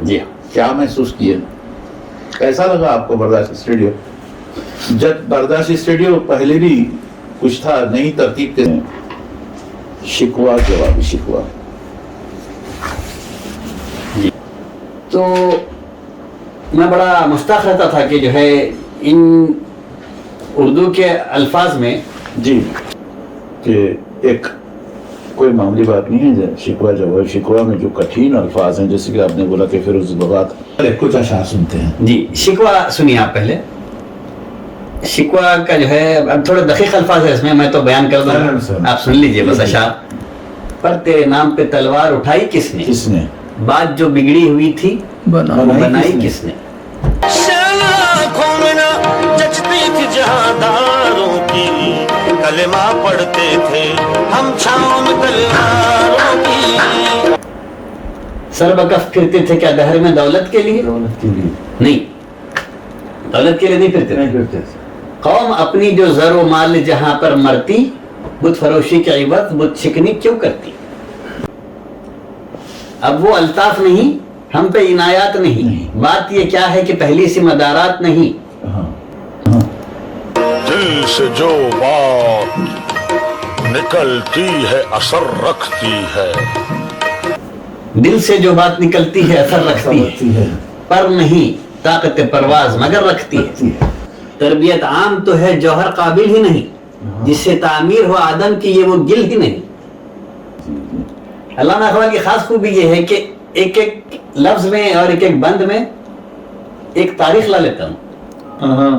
جی ہاں. کیا محسوس کیے؟ کیسا لگا آپ کو برداشت اسٹوڈیو؟ جب برداشت اسٹوڈیو پہلے بھی کچھ تھا نئی ترتیب کے شکوہ جوابی شکوہ. تو میں بڑا مشتاق رہتا تھا کہ جو ہے ان اردو کے الفاظ میں جی کہ ایک کوئی معمولی بات نہیں ہے. شکوہ جواب شکوہ میں جو کٹھین الفاظ ہیں، جیسے کہ آپ نے بولا کہ فیروز بغات کچھ اشعار سنتے ہیں. جی شکوہ سنیے آپ پہلے. شکوہ کا جو ہے اب تھوڑے دقیق الفاظ ہے اس میں تو بیان کر دوں، آپ سن لیجئے بس اشعار. پر تیرے نام پہ تلوار اٹھائی کس نے، کس نے، بات جو بگڑی ہوئی تھی بنائی کس نے. جچتی تھی جہانداروں کی، کلمہ پڑھتے تھے ہم چھاؤں میں تلواروں کی. سر بکف پھرتے تھے کیا دہر میں دولت کے لیے؟ دولت کے لیے نہیں، دولت کے لیے نہیں پھرتے تھے. قوم اپنی جو زر و مال جہاں پر مرتی، بت فروشی کے عوض بت شکنی کیوں کرتی. اب وہ الطاف نہیں، ہم پہ عنایات نہیں. بات یہ کیا ہے کہ پہلی سی مدارات نہیں. دل سے جو بات نکلتی ہے اثر رکھتی ہے، دل سے جو بات نکلتی ہے اثر رکھتی ہے، پر نہیں طاقت پرواز مگر رکھتی ہے. تربیت عام تو ہے جوہر قابل ہی نہیں، جس سے تعمیر ہو آدم کی یہ وہ گل ہی نہیں. علامہ اقبال کی خاص خوبی یہ ہے کہ ایک ایک لفظ میں اور ایک ایک بند میں ایک تاریخ لا لیتا ہوں.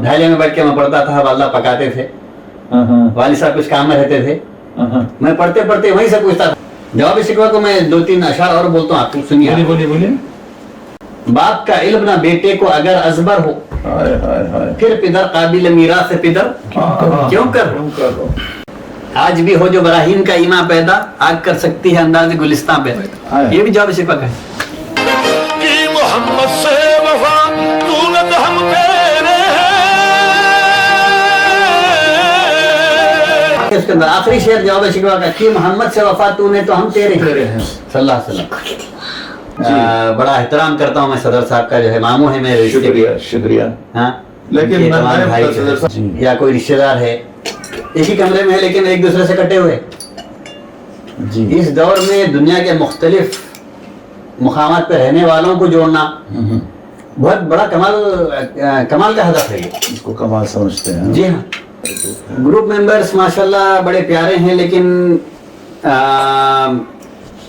ڈھائیلے میں بیٹھ کے میں پڑھتا تھا، والدہ پکاتے تھے، والد صاحب کچھ کام میں رہتے تھے، میں پڑھتے پڑھتے وہیں سے پوچھتا تھا. جوابی شکوہ کو میں 2-3 اشعار اور بولتا ہوں، آپ سنیے. بولیے. باپ کا علم نہ بیٹے کو اگر ازبر ہو، پھر پدر قابل میراث پدر کیوں کر ہو. آج بھی ہو جو براہیم کا ایماں پیدا، آگ کر سکتی ہے انداز گلستان پہ. یہ بھی جواب شکوہ کا ہے. کہ محمد سے وفا طولت ہم تیرے ہیں. اس کے اندر آخری شعر جواب شکوہ کا کہ محمد سے وفا تو نے تو ہم تیرے ہیں صلی اللہ علیہ وسلم. بڑا احترام کرتا ہوں میں صدر صاحب کا، جو ہے ماموں ہے میرے رشتے کے. شکریہ. ہاں لیکن یا کوئی رشتہ دار ہے، ایک ہی کمرے میں ہے لیکن ایک دوسرے سے کٹے ہوئے. اس دور میں دنیا کے مختلف مقامات پہ رہنے والوں کو جوڑنا بہت بڑا کمال کا ہدف ہے. یہ اس کو کمال سمجھتے ہیں. جی ہاں. گروپ ممبرز ماشاءاللہ بڑے پیارے ہیں، لیکن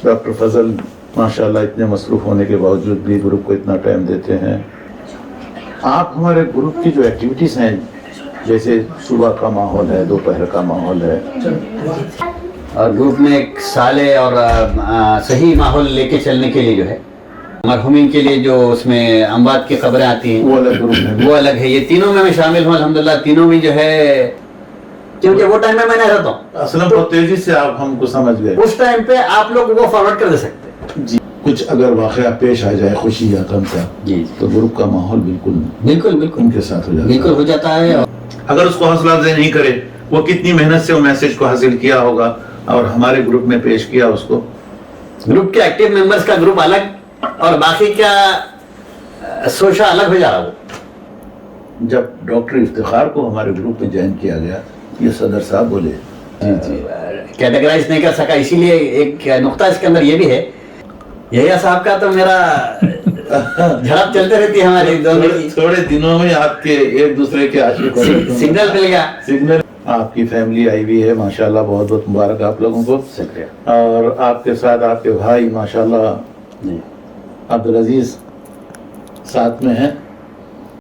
ڈاکٹر فضل ماشاءاللہ اتنے مصروف ہونے کے باوجود بھی گروپ کو اتنا ٹائم دیتے ہیں. آپ ہمارے گروپ کی جو ایکٹیویٹیز ہیں، جیسے صبح کا ماحول ہے، دوپہر کا ماحول ہے، اور گروپ میں ایک صالح اور صحیح ماحول لے کے چلنے کے لیے جو ہے مرحومین کے لیے جو اس میں اموات کی خبریں آتی ہیں وہ الگ گروپ ہے. وہ الگ ہے. یہ تینوں میں شامل ہوں الحمدللہ. تینوں میں جو ہے کیونکہ وہ ٹائم میں میں نہیں رہتا ہوں، اصلا بہت تیزی سے آپ ہم کو سمجھ گئے. اس ٹائم پہ آپ لوگ وہ فارورڈ کر دے سکتے ہیں. جی کچھ اگر واقعہ پیش آ جائے خوشی یا غم کا، جی تو گروپ کا ماحول بالکل ان کے ساتھ ہو جاتا ہے. بالکل ہو جاتا ہے. اگر اس کو حوصلہ افزائی نہیں کرے، وہ کتنی محنت سے وہ میسج کو حاصل کیا ہوگا اور ہمارے گروپ میں پیش کیا اس کو. گروپ کے ایکٹیو ممبرز کا گروپ الگ اور باقی کا سوشا الگ ہو جا رہا. وہ جب ڈاکٹر افتخار کو ہمارے گروپ میں جوائن کیا گیا، یہ صدر صاحب بولے کیٹیگرائز نہیں کر سکا، اسی لیے ایک نقطہ اس کے اندر یہ بھی ہے. یحییٰ صاحب کا تو میرا جھڑپ چلتے رہتی ہے ہمارے دونوں کی. تھوڑے دنوں میں آپ کے ایک دوسرے کے عاشق سگنل مل گیا. سگنل. آپ کی فیملی آئی ہوئی ہے ماشاءاللہ، بہت بہت مبارک آپ لوگوں کو. شکریہ. اور آپ کے ساتھ آپ کے بھائی ماشاءاللہ عبدالعزیز ساتھ میں ہیں.